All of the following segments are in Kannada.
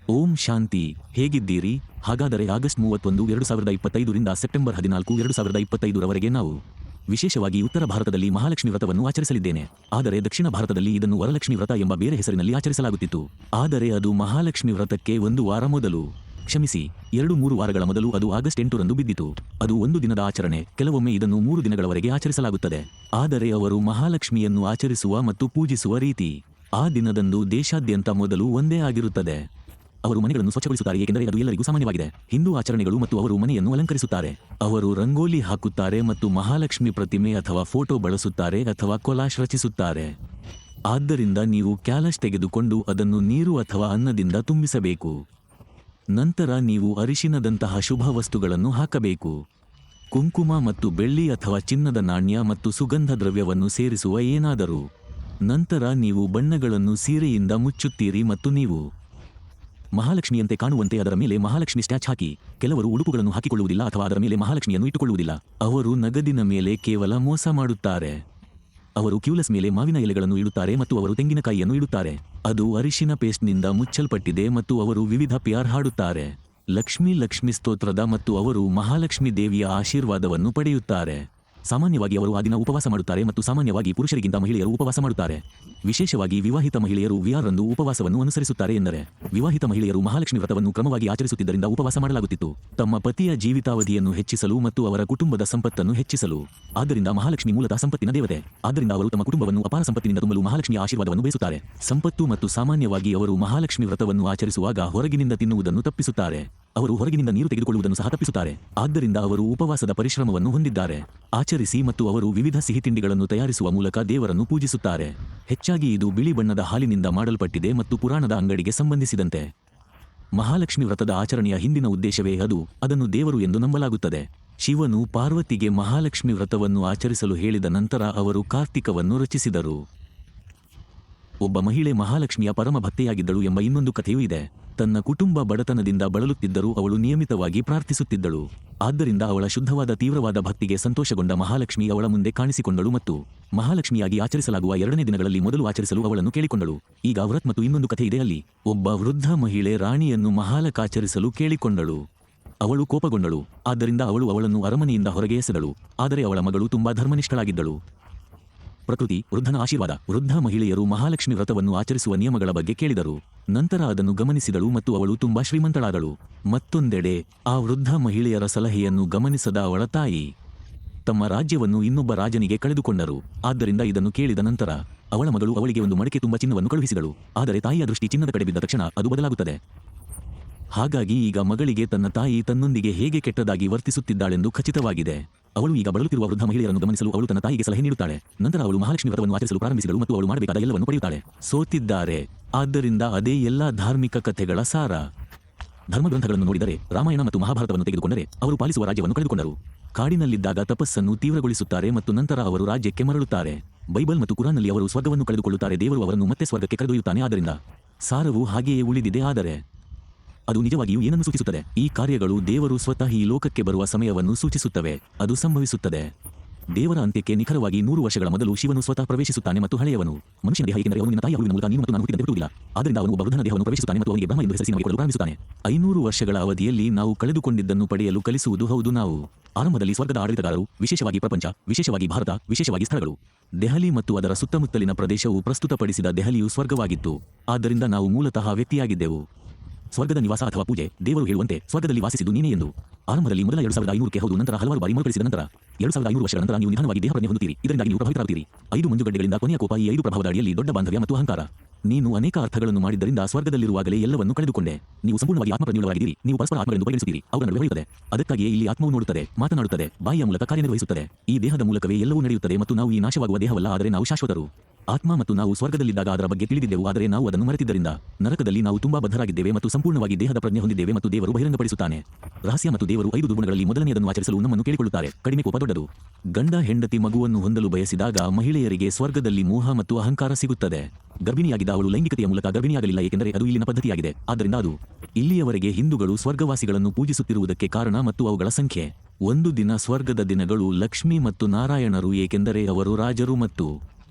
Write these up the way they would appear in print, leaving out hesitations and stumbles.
ಓಂ ಶಾಂತಿ. ಹೇಗಿದ್ದೀರಿ? ಹಾಗಾದರೆ ಆಗಸ್ಟ್ 31, 2025 ಸೆಪ್ಟೆಂಬರ್ 14, 2025 ರವರೆಗೆ ನಾವು ವಿಶೇಷವಾಗಿ ಉತ್ತರ ಭಾರತದಲ್ಲಿ ಮಹಾಲಕ್ಷ್ಮಿ ವ್ರತವನ್ನು ಆಚರಿಸಲಿದ್ದೇನೆ. ಆದರೆ ದಕ್ಷಿಣ ಭಾರತದಲ್ಲಿ ಇದನ್ನು ವರಲಕ್ಷ್ಮಿ ವ್ರತ ಎಂಬ ಬೇರೆ ಹೆಸರಿನಲ್ಲಿ ಆಚರಿಸಲಾಗುತ್ತಿತ್ತು. ಆದರೆ ಅದು ಮಹಾಲಕ್ಷ್ಮಿ ವ್ರತಕ್ಕೆ 1 ವಾರ ಮೊದಲು, ಕ್ಷಮಿಸಿ 2-3 ವಾರಗಳ ಮೊದಲು, ಅದು ಆಗಸ್ಟ್ 8 ರಂದು ಬಿದ್ದಿತು. ಅದು 1 ದಿನದ ಆಚರಣೆ. ಕೆಲವೊಮ್ಮೆ ಇದನ್ನು 3 ದಿನಗಳವರೆಗೆ ಆಚರಿಸಲಾಗುತ್ತದೆ. ಆದರೆ ಅವರು ಮಹಾಲಕ್ಷ್ಮಿಯನ್ನು ಆಚರಿಸುವ ಮತ್ತು ಪೂಜಿಸುವ ರೀತಿ ಆ ದಿನದಂದು ದೇಶಾದ್ಯಂತ ಮೊದಲು ಒಂದೇ ಆಗಿರುತ್ತದೆ. ಅವರು ಮನೆಗಳನ್ನು ಸ್ವಚ್ಛಗೊಳಿಸುತ್ತಾರೆ ಏಕೆಂದರೆ ಅದು ಎಲ್ಲರಿಗೂ ಸಾಮಾನ್ಯವಾಗಿದೆ. ಹಿಂದೂ ಆಚರಣೆಗಳು ಮತ್ತು ಅವರು ಮನೆಯನ್ನು ಅಲಂಕರಿಸುತ್ತಾರೆ. ಅವರು ರಂಗೋಲಿ ಹಾಕುತ್ತಾರೆ ಮತ್ತು ಮಹಾಲಕ್ಷ್ಮಿ ಪ್ರತಿಮೆ ಅಥವಾ ಫೋಟೋ ಬಳಸುತ್ತಾರೆ ಅಥವಾ ಕೊಲಾಶ್ ರಚಿಸುತ್ತಾರೆ. ಆದ್ದರಿಂದ ನೀವು ಕ್ಯಾಲಶ್ ತೆಗೆದುಕೊಂಡು ಅದನ್ನು ನೀರು ಅಥವಾ ಅನ್ನದಿಂದ ತುಂಬಿಸಬೇಕು. ನಂತರ ನೀವು ಅರಿಶಿನದಂತಹ ಶುಭ ವಸ್ತುಗಳನ್ನು ಹಾಕಬೇಕು. ಕುಂಕುಮ ಮತ್ತು ಬೆಳ್ಳಿ ಅಥವಾ ಚಿನ್ನದ ನಾಣ್ಯ ಮತ್ತು ಸುಗಂಧ ದ್ರವ್ಯವನ್ನು ಸೇರಿಸುವ ಏನಾದರೂ. ನಂತರ ನೀವು ಬಣ್ಣಗಳನ್ನು ಸೀರೆಯಿಂದ ಮುಚ್ಚುತ್ತೀರಿ ಮತ್ತು ನೀವು ಮಹಾಲಕ್ಷ್ಮಿಯಂತೆ ಕಾಣುವಂತೆ ಅದರ ಮೇಲೆ ಮಹಾಲಕ್ಷ್ಮಿ ಸ್ಟ್ಯಾಚ್ ಹಾಕಿ. ಕೆಲವರು ಉಡುಪುಗಳನ್ನು ಹಾಕಿಕೊಳ್ಳುವುದಿಲ್ಲ ಅಥವಾ ಅದರ ಮೇಲೆ ಮಹಾಲಕ್ಷ್ಮಿಯನ್ನು ಇಟ್ಟುಕೊಳ್ಳುವುದಿಲ್ಲ. ಅವರು ನಗದಿನ ಮೇಲೆ ಕೇವಲ ಮೋಸ ಮಾಡುತ್ತಾರೆ. ಅವರು ಕ್ಯೂಲಸ್ ಮೇಲೆ ಮಾವಿನ ಎಲೆಗಳನ್ನು ಇಡುತ್ತಾರೆ ಮತ್ತು ಅವರು ತೆಂಗಿನಕಾಯಿಯನ್ನು ಇಡುತ್ತಾರೆ. ಅದು ಅರಿಶಿನ ಪೇಸ್ಟ್ನಿಂದ ಮುಚ್ಚಲ್ಪಟ್ಟಿದೆ ಮತ್ತು ಅವರು ವಿವಿಧ ಪ್ಯಾರ್ ಹಾಡುತ್ತಾರೆ. ಲಕ್ಷ್ಮೀ ಲಕ್ಷ್ಮಿ ಸ್ತೋತ್ರದ ಮತ್ತು ಅವರು ಮಹಾಲಕ್ಷ್ಮಿ ದೇವಿಯ ಆಶೀರ್ವಾದವನ್ನು ಪಡೆಯುತ್ತಾರೆ. ಸಾಮಾನ್ಯವಾಗಿ ಅವರು ಆ ದಿನ ಉಪವಾಸ ಮಾಡುತ್ತಾರೆ ಮತ್ತು ಸಾಮಾನ್ಯವಾಗಿ ಪುರುಷರಿಗಿಂತ ಮಹಿಳೆಯರು ಉಪವಾಸ ಮಾಡುತ್ತಾರೆ. ವಿಶೇಷವಾಗಿ ವಿವಾಹಿತ ಮಹಿಳೆಯರು ವಿಆರ್ರಂದು ಉಪವಾಸವನ್ನು ಅನುಸರಿಸುತ್ತಾರೆ. ಎಂದರೆ ವಿವಾಹಿತ ಮಹಿಳೆಯರು ಮಹಾಲಕ್ಷ್ಮಿ ವ್ರತವನ್ನು ಕ್ರಮವಾಗಿ ಆಚರಿಸುತ್ತಿದ್ದರಿಂದ ಉಪವಾಸ ಮಾಡಲಾಗುತ್ತಿತ್ತು, ತಮ್ಮ ಪತಿಯ ಜೀವಿತಾವಧಿಯನ್ನು ಹೆಚ್ಚಿಸಲು ಮತ್ತು ಅವರ ಕುಟುಂಬದ ಸಂಪತ್ತನ್ನು ಹೆಚ್ಚಿಸಲು. ಆದ್ದರಿಂದ ಮಹಾಲಕ್ಷ್ಮಿ ಮೂಲತಃ ಸಂಪತ್ತಿನ ದೇವತೆ. ಆದ್ದರಿಂದ ಅವರು ತಮ್ಮ ಕುಟುಂಬವನ್ನು ಅಪಾರ ಸಂಪತ್ತಿನಿಂದ ತುಂಬಲು ಮಹಾಲಕ್ಷ್ಮಿಯ ಆಶೀರ್ವಾದವನ್ನು ಬಯಸುತ್ತಾರೆ. ಸಂಪತ್ತು ಮತ್ತು ಸಾಮಾನ್ಯವಾಗಿ ಅವರು ಮಹಾಲಕ್ಷ್ಮಿ ವ್ರತವನ್ನು ಆಚರಿಸುವಾಗ ಹೊರಗಿನಿಂದ ತಿನ್ನುವುದನ್ನು ತಪ್ಪಿಸುತ್ತಾರೆ. ಅವರು ಹೊರಗಿನಿಂದ ನೀರು ತೆಗೆದುಕೊಳ್ಳುವುದನ್ನು ಸಹ ತಪ್ಪಿಸುತ್ತಾರೆ. ಆದ್ದರಿಂದ ಅವರು ಉಪವಾಸದ ಪರಿಶ್ರಮವನ್ನು ಹೊಂದಿದ್ದಾರೆ. ಆಚರಿಸಿ ಮತ್ತು ಅವರು ವಿವಿಧ ಸಿಹಿತಿಂಡಿಗಳನ್ನು ತಯಾರಿಸುವ ಮೂಲಕ ದೇವರನ್ನು ಪೂಜಿಸುತ್ತಾರೆ. ಹೆಚ್ಚಾಗಿ ಇದು ಬಿಳಿ ಬಣ್ಣದ ಹಾಲಿನಿಂದ ಮಾಡಲ್ಪಟ್ಟಿದೆ ಮತ್ತು ಪುರಾಣದ ಅಂಗಡಿಗೆ ಸಂಬಂಧಿಸಿದಂತೆ ಮಹಾಲಕ್ಷ್ಮಿ ವ್ರತದ ಆಚರಣೆಯ ಹಿಂದಿನ ಉದ್ದೇಶವೇ ಅದನ್ನು ದೇವರು ಎಂದು ನಂಬಲಾಗುತ್ತದೆ. ಶಿವನು ಪಾರ್ವತಿಗೆ ಮಹಾಲಕ್ಷ್ಮಿ ವ್ರತವನ್ನು ಆಚರಿಸಲು ಹೇಳಿದ ನಂತರ ಅವರು ಕಾರ್ತಿಕವನ್ನು ರಚಿಸಿದರು. ಒಬ್ಬ ಮಹಿಳೆ ಮಹಾಲಕ್ಷ್ಮಿಯ ಪರಮ ಭಕ್ತೆಯಾಗಿದ್ದಳು ಎಂಬ ಇನ್ನೊಂದು ಕಥೆಯೂ ಇದೆ. ತನ್ನ ಕುಟುಂಬ ಬಡತನದಿಂದ ಬಳಲುತ್ತಿದ್ದರೂ ಅವಳು ನಿಯಮಿತವಾಗಿ ಪ್ರಾರ್ಥಿಸುತ್ತಿದ್ದಳು. ಆದ್ದರಿಂದ ಅವಳ ಶುದ್ಧವಾದ ತೀವ್ರವಾದ ಭಕ್ತಿಗೆ ಸಂತೋಷಗೊಂಡ ಮಹಾಲಕ್ಷ್ಮಿ ಅವಳ ಮುಂದೆ ಕಾಣಿಸಿಕೊಂಡಳು ಮತ್ತು ಮಹಾಲಕ್ಷ್ಮಿಯಾಗಿ ಆಚರಿಸಲಾಗುವ 2ನೇ ದಿನಗಳಲ್ಲಿ ಮೊದಲು ಆಚರಿಸಲು ಅವಳನ್ನು ಕೇಳಿಕೊಂಡಳು. ಈಗ ವ್ರತ್ ಮತ್ತು ಇನ್ನೊಂದು ಕಥೆ ಇದೆ. ಅಲ್ಲಿ ಒಬ್ಬ ವೃದ್ಧ ಮಹಿಳೆ ರಾಣಿಯನ್ನು ಮಹಾಲಕ್ಷ್ಮಿಯಾಚರಿಸಲು ಕೇಳಿಕೊಂಡಳು. ಅವಳು ಕೋಪಗೊಂಡಳು. ಆದ್ದರಿಂದ ಅವಳು ಅವಳನ್ನು ಅರಮನೆಯಿಂದ ಹೊರಗೆ ಎಸೆದಳು. ಆದರೆ ಅವಳ ಮಗಳು ತುಂಬಾ ಧರ್ಮನಿಷ್ಠಳಾಗಿದ್ದಳು. ಪ್ರಕೃತಿ, ವೃದ್ಧನ ಆಶೀರ್ವಾದ. ವೃದ್ಧ ಮಹಿಳೆಯರು ಮಹಾಲಕ್ಷ್ಮಿ ವ್ರತವನ್ನು ಆಚರಿಸುವ ನಿಯಮಗಳ ಬಗ್ಗೆ ಕೇಳಿದರು. ನಂತರ ಅದನ್ನು ಗಮನಿಸಿದಳು ಮತ್ತು ಅವಳು ತುಂಬಾ ಶ್ರೀಮಂತಳಾದಳು. ಮತ್ತೊಂದೆಡೆ ಆ ವೃದ್ಧ ಮಹಿಳೆಯರ ಸಲಹೆಯನ್ನು ಗಮನಿಸದ ಅವಳ ತಾಯಿ ತಮ್ಮ ರಾಜ್ಯವನ್ನು ಇನ್ನೊಬ್ಬ ರಾಜನಿಗೆ ಕಳೆದುಕೊಂಡರು. ಆದ್ದರಿಂದ ಇದನ್ನು ಕೇಳಿದ ನಂತರ ಅವಳ ಮಗಳು ಅವಳಿಗೆ ಒಂದು ಮಡಕೆ ತುಂಬ ಚಿನ್ನವನ್ನು ಕಳುಹಿಸಿದಳು. ಆದರೆ ತಾಯಿಯ ದೃಷ್ಟಿ ಚಿನ್ನದ ಕಡೆ ಬಿದ್ದ ತಕ್ಷಣ ಅದು ಬದಲಾಗುತ್ತದೆ. ಹಾಗಾಗಿ ಈಗ ಮಗಳಿಗೆ ತನ್ನ ತಾಯಿ ತನ್ನೊಂದಿಗೆ ಹೇಗೆ ಕೆಟ್ಟದಾಗಿ ವರ್ತಿಸುತ್ತಿದ್ದಾಳೆಂದು ಖಚಿತವಾಗಿದೆ. ಅವಳು ಈಗ ಬಳಲುತ್ತಿರುವ ವೃದ್ಧ ಮಹಿಳೆಯರನ್ನು ಗಮನಿಸಲು ಅವಳು ತನ್ನ ತಾಯಿಗೆ ಸಲಹೆ ನೀಡುತ್ತಾಳೆ. ನಂತರ ಅವಳು ಮಹಾಲಕ್ಷ್ಮಿ ವ್ರತವನ್ನು ಆಚರಿಸಲು ಪ್ರಾರಂಭಿಸಿದಳು ಮತ್ತು ಅವಳು ಮಾಡಬೇಕಾದ ಎಲ್ಲವನ್ನು ಪಡೆಯುತ್ತಾಳೆ. ಸೋತಿದ್ದಾರೆ. ಆದ್ದರಿಂದ ಅದೇ ಎಲ್ಲ ಧಾರ್ಮಿಕ ಕಥೆಗಳ ಸಾರ. ಧರ್ಮಗ್ರಂಥಗಳನ್ನು ನೋಡಿದರೆ, ರಾಮಾಯಣ ಮತ್ತು ಮಹಾಭಾರತವನ್ನು ತೆಗೆದುಕೊಂಡರೆ, ಅವರು ಪಾಲಿಸುವ ರಾಜ್ಯವನ್ನು ಕಳೆದುಕೊಂಡರು. ಕಾಡಿನಲ್ಲಿದ್ದಾಗ ತಪಸ್ಸನ್ನು ತೀವ್ರಗೊಳಿಸುತ್ತಾರೆ ಮತ್ತು ನಂತರ ಅವರು ರಾಜ್ಯಕ್ಕೆ ಮರಳುತ್ತಾರೆ. ಬೈಬಲ್ ಮತ್ತು ಕುರಾನ್ನಲ್ಲಿ ಅವರು ಸ್ವರ್ಗವನ್ನು ಕಳೆದುಕೊಳ್ಳುತ್ತಾರೆ. ದೇವರು ಅವರನ್ನು ಮತ್ತೆ ಸ್ವರ್ಗಕ್ಕೆ ಕರೆದೊಯ್ಯುತ್ತಾನೆ. ಆದ್ದರಿಂದ ಸಾರವು ಹಾಗೆಯೇ ಉಳಿದಿದೆ. ಆದರೆ ಅದು ನಿಜವಾಗಿಯೂ ಏನನ್ನು ಸೂಚಿಸುತ್ತದೆ? ಈ ಕಾರ್ಯಗಳು ದೇವರು ಸ್ವತಃ ಈ ಲೋಕಕ್ಕೆ ಬರುವ ಸಮಯವನ್ನು ಸೂಚಿಸುತ್ತವೆ. ಅದು ಸಂಭವಿಸುತ್ತದೆ. ದೇವರ ಅಂತ್ಯಕ್ಕೆ ನಿಖರವಾಗಿ 100 ವರ್ಷಗಳ ಮೊದಲು ಶಿವನು ಸ್ವತಃ ಪ್ರವೇಶಿಸುತ್ತಾನೆ ಮತ್ತು ಹಳೆಯವನು ಮನುಷ್ಯನ ದೇಹ, ಏಕೆಂದರೆ ಅವನು ನಿನ್ನ ತಾಯಿಯ ಹುಳುವಿನ ಮೂಲಕ ನೀನು ಮತ್ತು ನಾನು ಹುಟ್ಟಿದಂತೆ ಹುಟ್ಟುವುದಿಲ್ಲ. ಆದ್ದರಿಂದ ಅವನು ಒಬ್ಬ ವೃದ್ಧನ ದೇಹವನ್ನು ಪ್ರವೇಶಿಸುತ್ತಾನೆ ಮತ್ತು ಅವನಿಗೆ ಬ್ರಹ್ಮ ಎಂದು ಹೆಸರಿಸಿ ನಮಗೆ ಕೊಡಲು ಪ್ರಾರಂಭಿಸುತ್ತಾನೆ. 500 ವರ್ಷಗಳ ಅವಧಿಯಲ್ಲಿ ನಾವು ಕಳೆದುಕೊಂಡಿದ್ದನ್ನು ಪಡೆಯಲು ಕಲಿಸುವುದು ಹೌದು. ನಾವು ಆರಂಭದಲ್ಲಿ ಸ್ವರ್ಗದ ಆಡಳಿತಗಾರರು, ವಿಶೇಷವಾಗಿ ಪ್ರಪಂಚ, ವಿಶೇಷವಾಗಿ ಭಾರತ, ವಿಶೇಷವಾಗಿ ಸ್ಥಳಗಳು. ದೆಹಲಿ ಮತ್ತು ಅದರ ಸುತ್ತಮುತ್ತಲಿನ ಪ್ರದೇಶವು ಪ್ರಸ್ತುತಪಡಿಸಿದ ದೆಹಲಿಯು ಸ್ವರ್ಗವಾಗಿತ್ತು. ಆದ್ದರಿಂದ ನಾವು ಮೂಲತಃ ವ್ಯಕ್ತಿಯಾಗಿದ್ದೆವು. ಸ್ವರ್ಗದ ನಿವಾಸ ಅಥವಾ ಪೂಜೆ. ದೇವರು ಹೇಳುವಂತೆ ಸ್ವರ್ಗದಲ್ಲಿ ವಾಸಿಸಿದ್ದು ನೀನೇ ಎಂದು. ಆರಂಭದಲ್ಲಿ ಮೊದಲ 2500ಕ್ಕೆ ಹೌದು. ನಂತರ ಹಲವಾರು ಬಾರಿ ಮರುಕಳಿಸಿದ ನಂತರ 2500 ವರ್ಷಗಳ ನಂತರ ನೀವು ನಿಧಾನವಾಗಿ ದೇಹ ಪ್ರಜ್ಞೆ ಹೊಂದುತ್ತೀರಿ. ಇದರಿಂದಾಗಿ ನೀವು ಪ್ರಭಾವಿತರಾಗುತ್ತೀರಿ. 5 ಮಂಜುಗಡ್ಡೆಗಳಿಂದ ಕೊನೆಯ ಕೋಪ. ಈ 5 ಪ್ರಭಾವದ ಅಡಿಯಲ್ಲಿ ದೊಡ್ಡ ಬಾಂಧವ್ಯ ಮತ್ತು ಅಹಂಕಾರ. ನೀನು ಅನೇಕ ಅರ್ಥಗಳನ್ನು ಮಾಡಿದ್ದರಿಂದ ಸ್ವರ್ಗದಲ್ಲಿರುವಾಗಲೇ ಎಲ್ಲವನ್ನೂ ಕಳೆದುಕೊಂಡೆ. ನೀವು ಸಂಪೂರ್ಣವಾಗಿ ಆತ್ಮಪ್ರಜ್ಞೆಯುಳ್ಳವಾಗಿದ್ದೀರಿ. ನೀವು ಪರಸ್ಪರ ಆತ್ಮಗಳೆಂದು ಪರಿಗಣಿಸುತ್ತೀರಿ. ಅವುಗಳ ನಡುವೆ ಹರಿಯುತ್ತದೆ. ಅದಕ್ಕಾಗಿಯೇ ಇಲ್ಲಿ ಆತ್ಮವು ನೋಡುತ್ತದೆ, ಮಾತನಾಡುತ್ತದೆ, ಬಾಯಿಯ ಮೂಲಕ ಕಾರ್ಯನಿರ್ವಹಿಸುತ್ತದೆ. ಈ ದೇಹದ ಮೂಲಕವೇ ಎಲ್ಲವೂ ನಡೆಯುತ್ತದೆ ಮತ್ತು ನಾವು ಈ ನಾಶವಾಗುವ ದೇಹವಲ್ಲ, ಆದರೆ ನಾವು ಶಾಶ್ವತರು. ಆತ್ಮ ಮತ್ತು ನಾವು ಸ್ವರ್ಗದಲ್ಲಿದ್ದಾಗ ಅದರ ಬಗ್ಗೆ ತಿಳಿದಿದ್ದೆವು, ಆದರೆ ನಾವು ಅದನ್ನು ಮರೆತಿದ್ದರಿಂದ ನರಕದಲ್ಲಿ ನಾವು ತುಂಬಾ ಬದ್ಧರಾಗಿದ್ದೇವೆ ಮತ್ತು ಸಂಪೂರ್ಣವಾಗಿ ದೇಹದ ಪ್ರಜ್ಞೆ ಹೊಂದಿದ್ದೇವೆ ಮತ್ತು ದೇವರು ಬಹಿರಂಗಪಡಿಸುತ್ತಾನೆ ರಹಸ್ಯ. ಮತ್ತು ದೇವರು 5 ದುರ್ಗುಣಗಳಲ್ಲಿ ಮೊದಲನೆಯದನ್ನು ಆಚರಿಸಲು ನಮ್ಮನ್ನು ಕೇಳಿಕೊಳ್ಳುತ್ತಾರೆ. ಕಡಿಮೆ ಕೋಪ ದೊಡ್ಡದು. ಗಂಡ ಹೆಂಡತಿ ಮಗುವನ್ನು ಹೊಂದಲು ಬಯಸಿದಾಗ ಮಹಿಳೆಯರಿಗೆ ಸ್ವರ್ಗದಲ್ಲಿ ಮೋಹ ಮತ್ತು ಅಹಂಕಾರ ಸಿಗುತ್ತದೆ. ಗರ್ಭಿಣಿಯಾಗಿದ್ದ ಅವಳು ಲೈಂಗಿಕತೆಯ ಮೂಲಕ ಗರ್ಭಿಣಿಯಾಗಲಿಲ್ಲ, ಏಕೆಂದರೆ ಅದು ಇಲ್ಲಿನ ಪದ್ಧತಿಯಾಗಿದೆ. ಆದ್ದರಿಂದ ಅದು ಇಲ್ಲಿಯವರೆಗೆ ಹಿಂದೂಗಳು ಸ್ವರ್ಗವಾಸಿಗಳನ್ನು ಪೂಜಿಸುತ್ತಿರುವುದಕ್ಕೆ ಕಾರಣ ಮತ್ತು ಅವುಗಳ ಸಂಖ್ಯೆ. 1 ದಿನ ಸ್ವರ್ಗದ ದಿನಗಳು ಲಕ್ಷ್ಮಿ ಮತ್ತು ನಾರಾಯಣರು, ಏಕೆಂದರೆ ಅವರು ರಾಜರು ಮತ್ತು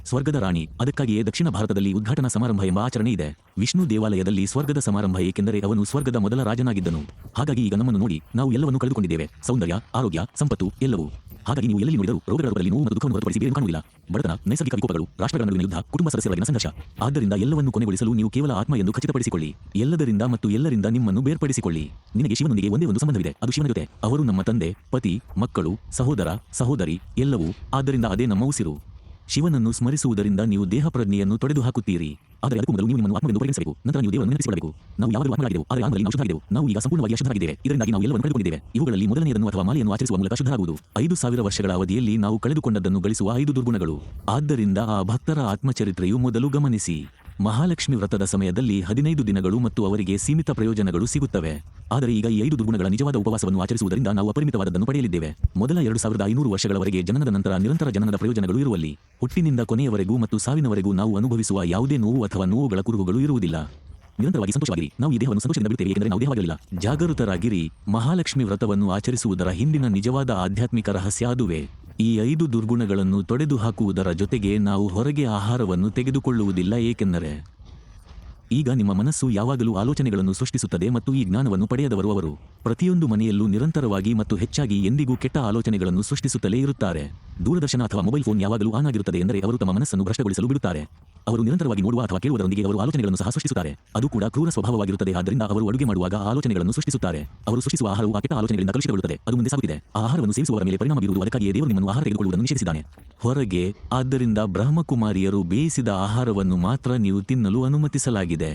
ಸ್ವರ್ಗದ ರಾಣಿ. ಅದಕ್ಕಾಗಿಯೇ ದಕ್ಷಿಣ ಭಾರತದಲ್ಲಿ ಉದ್ಘಾಟನಾ ಸಮಾರಂಭ ಎಂಬ ಆಚರಣೆ ಇದೆ. ವಿಷ್ಣು ದೇವಾಲಯದಲ್ಲಿ ಸ್ವರ್ಗದ ಸಮಾರಂಭ, ಏಕೆಂದರೆ ಅವನು ಸ್ವರ್ಗದ ಮೊದಲ ರಾಜನಾಗಿದ್ದನು. ಹಾಗಾಗಿ ಈಗ ನಮ್ಮನ್ನು ನೋಡಿ ನಾವು ಎಲ್ಲವನ್ನೂ ಕಳೆದುಕೊಂಡಿದ್ದೇವೆ, ಸೌಂದರ್ಯ, ಆರೋಗ್ಯ, ಸಂಪತ್ತು, ಎಲ್ಲವೂ. ಹಾಗಾಗಿ ನೀವು ಎಲ್ಲಿ ನೋಡಿದರೂ ರೋಗಗಳ ರೂಪದಲ್ಲಿ ನೋವು ಮತ್ತು ದುಃಖವನ್ನು ಹೊರತುಪಡಿಸಿ ಬೇರೆ ಕಾಣುವುದಿಲ್ಲ. ಬಡತನ, ನೈಸರ್ಗಿಕ ವಿಕೋಪಗಳು, ರಾಷ್ಟ್ರಗಳ ನಡುವಿನ ಯುದ್ಧ, ಕುಟುಂಬ ಸದಸ್ಯರೊಳಗಿನ ಸಂಘರ್ಷ. ಆದ್ದರಿಂದ ಎಲ್ಲವನ್ನು ಕೊನೆಗೊಳಿಸಲು ನೀವು ಕೇವಲ ಆತ್ಮ ಎಂದು ಖಚಿತಪಡಿಸಿಕೊಳ್ಳಿ. ಎಲ್ಲದರಿಂದ ಮತ್ತು ಎಲ್ಲರಿಂದ ನಿಮ್ಮನ್ನು ಬೇರ್ಪಡಿಸಿಕೊಳ್ಳಿ. ನಿನಗೆ ಶಿವನೊಂದಿಗೆ ಒಂದೇ ಒಂದು ಸಂಬಂಧವಿದೆ, ಅದು ಶಿವನ ಜೊತೆ. ಅವರು ನಮ್ಮ ತಂದೆ, ಪತಿ, ಮಕ್ಕಳು, ಸಹೋದರ, ಸಹೋದರಿ, ಎಲ್ಲವೂ. ಆದ್ದರಿಂದ ಅದೇ ನಮ್ಮ ಉಸಿರು. ಶಿವನನ್ನು ಸ್ಮರಿಸುವುದರಿಂದ ನೀವು ದೇಹ ಪ್ರಜ್ಞೆಯನ್ನು ತೊಡೆದು ಹಾಕುತ್ತೀರಿ. ಆದರೆ ಅದಕ್ಕೂ ಮೊದಲು ನೀವು ನಿಮ್ಮನ್ನು ಆತ್ಮವೆಂದು ಪರಿಗಣಿಸಬೇಕು. ನಂತರ ನೀವು ದೇವರನ್ನು ನೆನಪಿಸಿಕೊಳ್ಳಬೇಕು. ನಾವು ಯಾವಾಗಲೂ ಆತ್ಮಗಳಾಗಿದ್ದೆವು, ಆದರೆ ಆತ್ಮದಲ್ಲಿ ನಾವು ಶುದ್ಧರಾಗಿದ್ದೆವು. ನಾವು ಈಗ ಸಂಪೂರ್ಣವಾಗಿ ಅಶುದ್ಧರಾಗಿದ್ದೇವೆ. ಇದರಿಂದಾಗಿ ನಾವು ಎಲ್ಲವನ್ನು ಕಳೆದುಕೊಂಡಿದ್ದೇವೆ. ಇವುಗಳಲ್ಲಿ ಮೊದಲನೆಯದನ್ನು ಅಥವಾ ಮಾಲೆಯನ್ನು ಆಚರಿಸುವ ಮೂಲಕ ಶುದ್ಧರಾಗುವುದು. 5000 ವರ್ಷಗಳ ಅವಧಿಯಲ್ಲಿ ನಾವು ಕಳೆದುಕೊಂಡದ್ದನ್ನು ಗಳಿಸುವ 5 ದುರ್ಗುಣಗಳು. ಆದ್ದರಿಂದ ಆ ಭಕ್ತರ ಆತ್ಮಚರಿತ್ರೆಯು ಮೊದಲು ಗಮನಿಸಿ. ಮಹಾಲಕ್ಷ್ಮಿ ವ್ರತದ ಸಮಯದಲ್ಲಿ 15 ದಿನಗಳು ಮತ್ತು ಅವರಿಗೆ ಸೀಮಿತ ಪ್ರಯೋಜನಗಳು ಸಿಗುತ್ತವೆ. ಆದರೆ ಈಗ ಈ 5 ದುರ್ಗುಣಗಳ ನಿಜವಾದ ಉಪವಾಸವನ್ನು ಆಚರಿಸುವುದರಿಂದ ನಾವು ಅಪರಿಮಿತವಾದದ್ದನ್ನು ಪಡೆಯಲಿದ್ದೇವೆ. ಮೊದಲ 2500 ವರ್ಷಗಳವರೆಗೆ ಜನನದ ನಂತರ ನಿರಂತರ ಜನನದ ಪ್ರಯೋಜನಗಳು ಇರುವಲ್ಲಿ. ಹುಟ್ಟಿನಿಂದ ಕೊನೆಯವರೆಗೂ ಮತ್ತು ಸಾವಿನವರೆಗೂ ನಾವು ಅನುಭವಿಸುವ ಯಾವುದೇ ನೋವು ಅಥವಾ ನೋವುಗಳ ಕುರುಹುಗಳು ಇರುವುದಿಲ್ಲ. ನಿರಂತರವಾಗಿ ಸಂತೋಷವಾಗಿರಿ. ನಾವು ಈ ದೇಹವನ್ನು ಸಂತೋಷದಿಂದ ಬಿಡುತ್ತೇವೆ, ಏಕೆಂದರೆ ನಾವು ದೇಹವಾಗಿರಲಿಲ್ಲ. ಜಾಗೃತರಾಗಿರಿ. ಮಹಾಲಕ್ಷ್ಮಿ ವ್ರತವನ್ನು ಆಚರಿಸುವುದರ ಹಿಂದಿನ ನಿಜವಾದ ಆಧ್ಯಾತ್ಮಿಕ ರಹಸ್ಯ ಅದುವೇ. ಈ 5 ದುರ್ಗುಣಗಳನ್ನು ತೊಡೆದು ಹಾಕುವುದರ ಜೊತೆಗೆ ನಾವು ಹೊರಗೆ ಆಹಾರವನ್ನು ತೆಗೆದುಕೊಳ್ಳುವುದಿಲ್ಲ, ಏಕೆಂದರೆ ಈಗ ನಿಮ್ಮ ಮನಸ್ಸು ಯಾವಾಗಲೂ ಆಲೋಚನೆಗಳನ್ನು ಸೃಷ್ಟಿಸುತ್ತದೆ ಮತ್ತು ಈ ಜ್ಞಾನವನ್ನು ಪಡೆಯದವರು ಅವರು ಪ್ರತಿಯೊಂದು ಮನೆಯಲ್ಲೂ ನಿರಂತರವಾಗಿ ಮತ್ತು ಹೆಚ್ಚಾಗಿ ಎಂದಿಗೂ ಕೆಟ್ಟ ಆಲೋಚನೆಗಳನ್ನು ಸೃಷ್ಟಿಸುತ್ತಲೇ ಇರುತ್ತಾರೆ. ದೂರದರ್ಶನ ಅಥವಾ ಮೊಬೈಲ್ ಫೋನ್ ಯಾವಾಗಲೂ ಆನ್ ಆಗಿರುತ್ತದೆ ಎಂದರೆ ಅವರು ತಮ್ಮ ಮನಸ್ಸನ್ನು ಭ್ರಷ್ಟಗೊಳಿಸಲು ಬಿಡುತ್ತಾರೆ. ಅವರು ನಿರಂತರವಾಗಿ ನೋಡುವ ಅಥವಾ ಕೇಳುವುದರೊಂದಿಗೆ ಅವರು ಆಲೋಚನೆಗಳನ್ನು ಸಹ ಸೃಷ್ಟಿಸುತ್ತಾರೆ. ಅದು ಕೂಡ ಕ್ರೂರ ಸ್ವಭಾವವಾಗಿರುತ್ತದೆ. ಆದ್ದರಿಂದ ಅವರು ಅಡುಗೆ ಮಾಡುವಾಗ ಆಲೋಚನೆಗಳನ್ನು ಸೃಷ್ಟಿಸುತ್ತಾರೆ. ಅವರು ಸೃಷ್ಟಿಸುವ ಆಹಾರವು ಆ ಕೆಟ್ಟ ಆಲೋಚನೆಗಳಿಂದ ಕಲುಷಿತಗೊಳ್ಳುತ್ತದೆ. ಅದು ಮುಂದೆ ಸಾಗುತ್ತಿದೆ. ಆ ಆಹಾರವನ್ನು ಸೇವಿಸುವವರ ಮೇಲೆ ಪರಿಣಾಮ ಬೀರುವುದು. ಅದಕ್ಕಾಗಿಯೇ ದೇವರು ನಿಮ್ಮನ್ನು ಆಹಾರ ತೆಗೆದುಕೊಳ್ಳುವುದನ್ನು ನಿಷೇಧಿಸಿದ್ದಾನೆ. ಹೊರಗೆ. ಆದ್ದರಿಂದ ಬ್ರಹ್ಮಕುಮಾರಿಯರು ಬೇಯಿಸಿದ ಆಹಾರವನ್ನು ಮಾತ್ರ ನೀವು ತಿನ್ನಲು ಅನುಮತಿಸಲಾಗಿದೆ.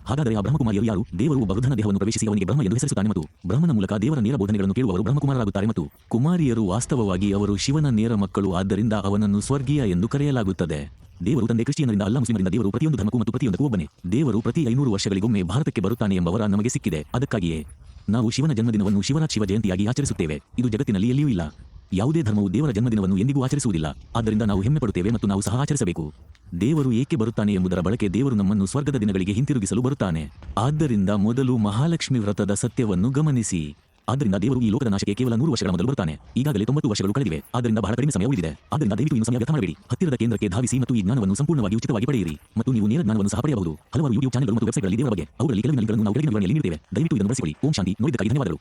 ಹಾಗಾದರೆ ಆ ಬ್ರಹ್ಮಕುಮಾರಿಯರು ಯಾರು? ದೇವರು ಒಬ್ಬ ವೃದ್ಧನ ದೇಹವನ್ನು ಪ್ರವೇಶಿಸಿ ಅವನಿಗೆ ಬ್ರಹ್ಮ ಎಂದು ಹೆಸರಿಸುತ್ತಾನೆ ಮತ್ತು ಬ್ರಹ್ಮನ ಮೂಲಕ ದೇವರ ನೇರ ಬೋಧನೆಗಳನ್ನು ಕೇಳುವವರು ಬ್ರಹ್ಮಕುಮಾರರಾಗುತ್ತಾರೆ. ಮತ್ತು ಕುಮಾರಿಯರು ವಾಸ್ತವವಾಗಿ ಅವರು ಶಿವನ ನೇರ ಮಕ್ಕಳು, ಆದ್ದರಿಂದ ಅವನನ್ನು ಸ್ವರ್ಗೀಯ ಎಂದು ಕರೆಯಲಾಗುತ್ತದೆ. ದೇವರು ತಂದೆ ಕ್ರಿಶ್ಚಿಯನರಿಂದ ಅಲ್ಲ ಮುಸ್ಲಿಮರಿಂದ. ದೇವರು ಪ್ರತಿಯೊಂದು ಧರ್ಮಕ್ಕೂ ಮತ್ತು ಪ್ರತಿಯೊಂದಕ್ಕೂ ಒಬ್ಬನೇ. ದೇವರು ಪ್ರತಿ 500 ವರ್ಷಗಳಿಗೊಮ್ಮೆ ಭಾರತಕ್ಕೆ ಬರುತ್ತಾನೆ ಎಂಬ ವರ ನಮಗೆ ಸಿಕ್ಕಿದೆ. ಅದಕ್ಕಾಗಿಯೇ ನಾವು ಶಿವನ ಜನ್ಮದಿನವನ್ನು ಶಿವರಾತ್ ಶಿವ ಜಯಂತಿಯಾಗಿ ಆಚರಿಸುತ್ತೇವೆ. ಇದು ಜಗತ್ತಿನಲ್ಲಿ ಎಲ್ಲಿಯೂ ಇಲ್ಲ. ಯಾವುದೇ ಧರ್ಮವು ದೇವರ ಜನ್ಮದಿನವನ್ನು ಎಂದಿಗೂ ಆಚರಿಸುವುದಿಲ್ಲ. ಆದ್ದರಿಂದ ನಾವು ಹೆಮ್ಮೆ ಪಡುತ್ತೇವೆ ಮತ್ತು ನಾವು ಸಹ ಆಚರಿಸಬೇಕು. ದೇವರು ಏಕೆ ಬರುತ್ತಾನೆ ಎಂಬುದರ ಬಳಕೆ ದೇವರು ನಮ್ಮನ್ನು ಸ್ವರ್ಗದ ದಿನಗಳಿಗೆ ಹಿಂತಿರುಗಿಸಲು ಬರುತ್ತಾನೆ. ಆದ್ದರಿಂದ ಮೊದಲು ಮಹಾಲಕ್ಷ್ಮಿ ವ್ರತದ ಸತ್ಯವನ್ನು ಗಮನಿಸಿ. ಆದ್ದರಿಂದ ದೇವರು ಈ ಲೋಕದ ನಾಶಕ್ಕೆ ಕೇವಲ 100 ವರ್ಷಗಳ ಮೊದಲು ಬರುತ್ತಾನೆ. ಈಗಾಗಲೇ 90 ವರ್ಷಗಳು ಕಳೆದಿವೆ. ಆದ್ದರಿಂದ ಬಹಳ ಕಡಿಮೆ ಸಮಯ ಉಳಿದಿದೆ. ಆದ್ದರಿಂದ ದಯವಿಟ್ಟು ಇನ್ನು ಸಮಯ ವ್ಯರ್ಥ ಮಾಡಬೇಡಿ. ಹತ್ತಿರದ ಕೇಂದ್ರಕ್ಕೆ ಧಾವಿಸಿ ಮತ್ತು ಈ ಜ್ಞಾನವನ್ನು ಸಂಪೂರ್ಣವಾಗಿ ಉಚಿತವಾಗಿ ಪಡೆಯಿರಿ. ಮತ್ತು ನೀವು ನೇರ ಜ್ಞಾನವನ್ನು ಸಹ ಪಡೆಯಬಹುದು. ಹಲವಾರು ಯೂಟ್ಯೂಬ್ ಚಾನೆಲ್ಗಳು ಮತ್ತು ವೆಬ್ಸೈಟ್ಗಳಲ್ಲಿ ದೇವರ ಬಗ್ಗೆ, ಅವುಗಳಲ್ಲಿ ಕೆಲವಿನ ಲಿಂಕ್ಗಳನ್ನು ನಾವು ಕೆಳಗಿನ ವಿವರಣೆಯಲ್ಲಿ ನೀಡುತ್ತೇವೆ. ದಯವಿಟ್ಟು ಇದನ್ನು ಬಳಸಿಕೊಳ್ಳಿ. ಓಂ ಶಾಂತಿ. ನೋಡಿದ್ದಕ್ಕಾಗಿ ಧನ್ಯವಾದಗಳು.